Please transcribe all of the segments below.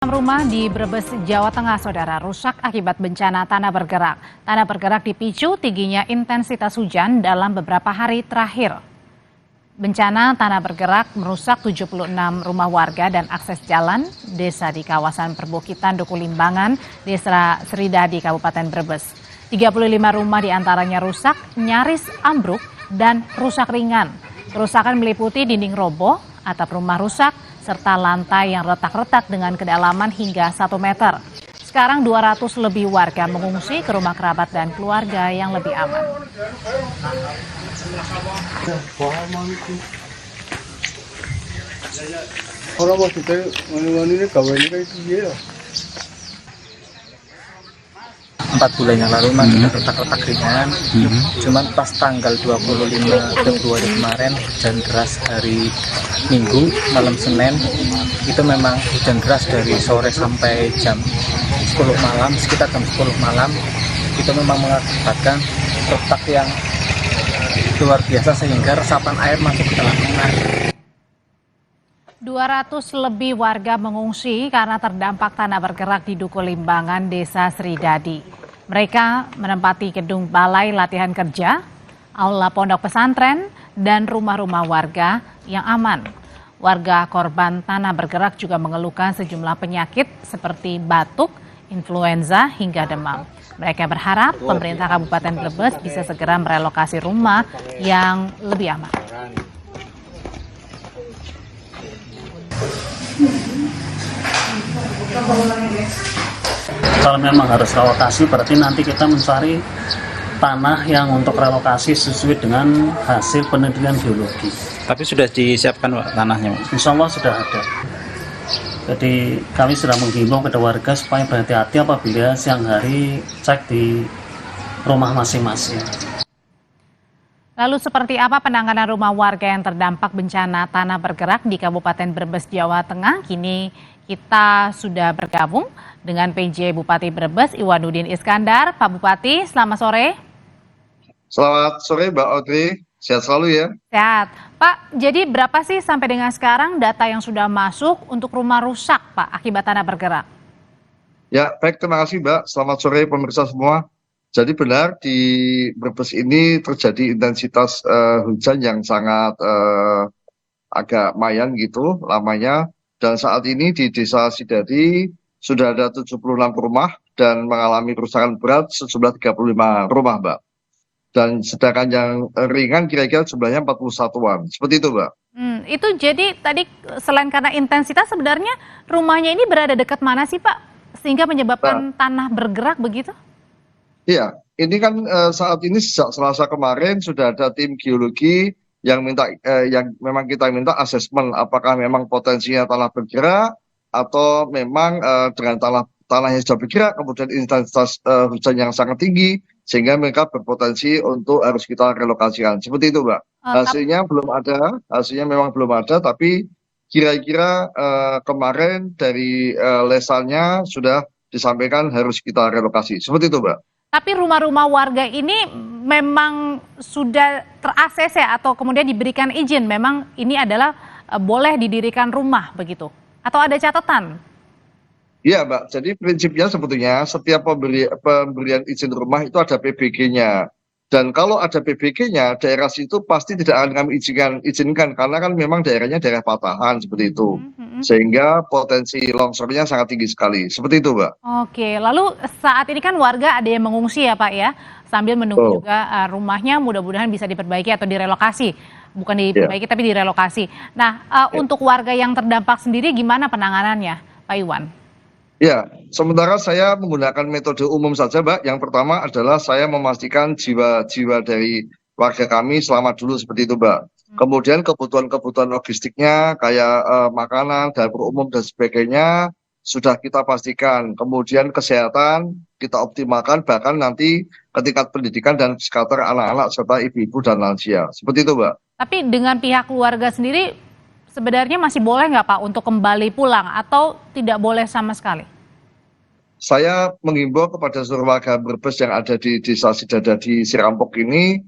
Rumah di Brebes, Jawa Tengah, saudara, rusak akibat bencana tanah bergerak. Tanah bergerak dipicu tingginya intensitas hujan dalam beberapa hari terakhir. Bencana tanah bergerak merusak 76 rumah warga dan akses jalan desa di kawasan perbukitan Duku Limbangan, Desa Sridadi, Kabupaten Brebes. 35 rumah diantaranya rusak, nyaris ambruk, dan rusak ringan. Kerusakan meliputi dinding roboh, atap rumah rusak, serta lantai yang retak-retak dengan kedalaman hingga 1 meter. Sekarang 200 lebih warga mengungsi ke rumah kerabat dan keluarga yang lebih aman. Orang maksudnya ini kawan ini kayak dia. 4 bulan yang lalu masih retak-retak ringan. Cuman pas tanggal 25 Februari kemarin hujan deras hari Minggu malam Senin, itu memang hujan deras dari sore sampai jam 10 malam, sekitar jam 10 malam, itu memang mengakibatkan retak yang luar biasa sehingga resapan air masuk ke dalam rumah. 200 lebih warga mengungsi karena terdampak tanah bergerak di Duku Limbangan, Desa Sridadi. Mereka menempati gedung balai latihan kerja, aula pondok pesantren, dan rumah-rumah warga yang aman. Warga korban tanah bergerak juga mengeluhkan sejumlah penyakit seperti batuk, influenza, hingga demam. Mereka berharap pemerintah Kabupaten Brebes bisa segera merelokasi rumah yang lebih aman. Kalau memang harus relokasi, berarti nanti kita mencari tanah yang untuk relokasi sesuai dengan hasil penelitian geologi. Tapi sudah disiapkan Pak, tanahnya, Pak? Insya Allah sudah ada. Jadi kami sudah menghimbau kepada warga supaya berhati-hati apabila siang hari cek di rumah masing-masing. Lalu seperti apa penanganan rumah warga yang terdampak bencana tanah bergerak di Kabupaten Brebes, Jawa Tengah? Kini kita sudah bergabung dengan PJ Bupati Brebes, Iwanuddin Iskandar. Pak Bupati, selamat sore. Selamat sore Mbak Audrey, sehat selalu ya. Sehat. Pak, jadi berapa sih sampai dengan sekarang data yang sudah masuk untuk rumah rusak, Pak, akibat tanah bergerak? Ya, baik, terima kasih Mbak. Selamat sore pemirsa semua. Jadi benar di Brebes ini terjadi intensitas hujan yang sangat agak mayan gitu lamanya. Dan saat ini di Desa Sridadi sudah ada 76 rumah dan mengalami kerusakan berat sejumlah 35 rumah, Mbak. Dan sedangkan yang ringan kira-kira jumlahnya 41-an. Seperti itu, Mbak. Itu jadi tadi selain karena intensitas, sebenarnya rumahnya ini berada dekat mana sih, Pak? Sehingga menyebabkan tanah bergerak begitu? Iya, ini kan saat ini sejak Selasa kemarin sudah ada tim geologi yang memang kita minta asesmen apakah memang potensinya tanah bergerak atau memang dengan tanah yang sudah bergerak kemudian intensitas hujan yang sangat tinggi sehingga mereka berpotensi untuk harus kita relokasikan. Seperti itu, Mbak. Hasilnya memang belum ada, tapi kira-kira kemarin dari lesalnya sudah disampaikan harus kita relokasi. Seperti itu, Mbak. Tapi rumah-rumah warga ini memang sudah ter-ACC atau kemudian diberikan izin, memang ini adalah boleh didirikan rumah begitu? Atau ada catatan? Iya, Mbak. Jadi prinsipnya sebetulnya setiap pemberian izin rumah itu ada PBG-nya. Dan kalau ada PBG-nya, daerah situ pasti tidak akan kami izinkan karena kan memang daerahnya daerah patahan seperti itu. Sehingga potensi longsornya sangat tinggi sekali. Seperti itu, Mbak. Oke, lalu saat ini kan warga ada yang mengungsi ya, Pak ya, sambil menunggu juga rumahnya mudah-mudahan bisa diperbaiki atau direlokasi. Bukan diperbaiki tapi direlokasi. Nah, untuk warga yang terdampak sendiri gimana penanganannya, Pak Iwan? Ya, sementara saya menggunakan metode umum saja, Mbak. Yang pertama adalah saya memastikan jiwa-jiwa dari warga kami selamat dulu seperti itu, Mbak. Kemudian kebutuhan-kebutuhan logistiknya kayak makanan, dapur umum dan sebagainya sudah kita pastikan. Kemudian kesehatan kita optimalkan bahkan nanti ke tingkat pendidikan dan psikiater anak-anak serta ibu-ibu dan lansia. Seperti itu, Mbak. Tapi dengan pihak keluarga sendiri sebenarnya masih boleh nggak Pak untuk kembali pulang atau tidak boleh sama sekali? Saya menghimbau kepada seluruh warga Brebes yang ada di Desa Sridadi Sirampok ini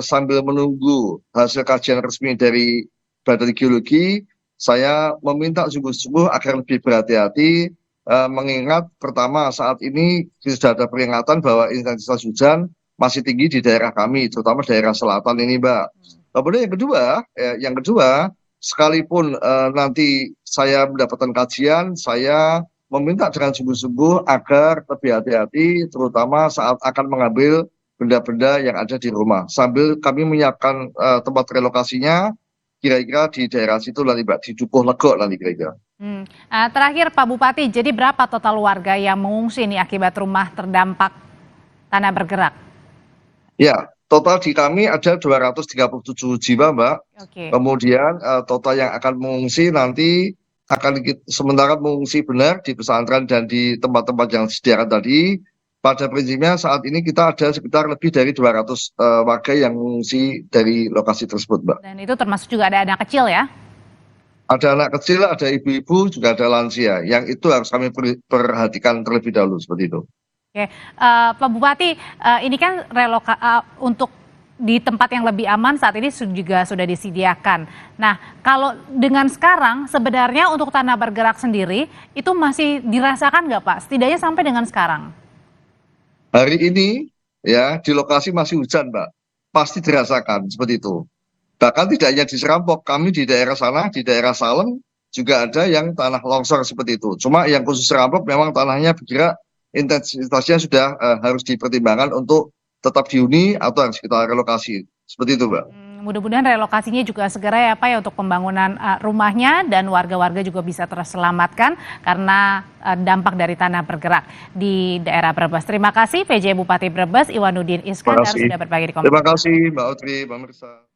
sambil menunggu hasil kajian resmi dari Badan Geologi saya meminta sungguh-sungguh agar lebih berhati-hati, mengingat pertama saat ini sudah ada peringatan bahwa intensitas hujan masih tinggi di daerah kami, terutama daerah selatan ini, Mbak. Kemudian yang kedua, sekalipun nanti saya mendapatkan kajian, saya meminta dengan sungguh-sungguh agar lebih hati-hati, terutama saat akan mengambil benda-benda yang ada di rumah. Sambil kami menyiapkan tempat relokasinya, kira-kira di daerah situ nanti, Mbak, di Dukuh Legok nanti kira-kira. Terakhir Pak Bupati, jadi berapa total warga yang mengungsi nih akibat rumah terdampak tanah bergerak? Ya, total di kami ada 237 jiwa, Mbak. Oke. Kemudian total yang akan mengungsi nanti akan sementara mengungsi benar di pesantren dan di tempat-tempat yang disediakan tadi. Pada prinsipnya saat ini kita ada sekitar lebih dari 200 warga yang mengungsi dari lokasi tersebut, Mbak. Dan itu termasuk juga ada anak kecil ya? Ada anak kecil, ada ibu-ibu, juga ada lansia. Yang itu harus kami perhatikan terlebih dahulu seperti itu. Oke, Pak Bupati, ini kan untuk di tempat yang lebih aman saat ini juga sudah disediakan. Nah, kalau dengan sekarang sebenarnya untuk tanah bergerak sendiri itu masih dirasakan nggak, Pak? Setidaknya sampai dengan sekarang. Hari ini ya di lokasi masih hujan, Mbak. Pasti dirasakan seperti itu. Bahkan tidak hanya di Serampok, kami di daerah sana, di daerah Salem juga ada yang tanah longsor seperti itu. Cuma yang khusus Serampok memang tanahnya bergerak, intensitasnya sudah harus dipertimbangkan untuk tetap dihuni atau harus kita relokasi. Seperti itu, Mbak. Mudah-mudahan relokasinya juga segera ya Pak ya untuk pembangunan rumahnya dan warga-warga juga bisa terselamatkan karena dampak dari tanah bergerak di daerah Brebes. Terima kasih PJ Bupati Brebes Iwanuddin Iskandar sudah berbagi di komentar. Terima kasih Mbak Audrey, Mbak Mirsa.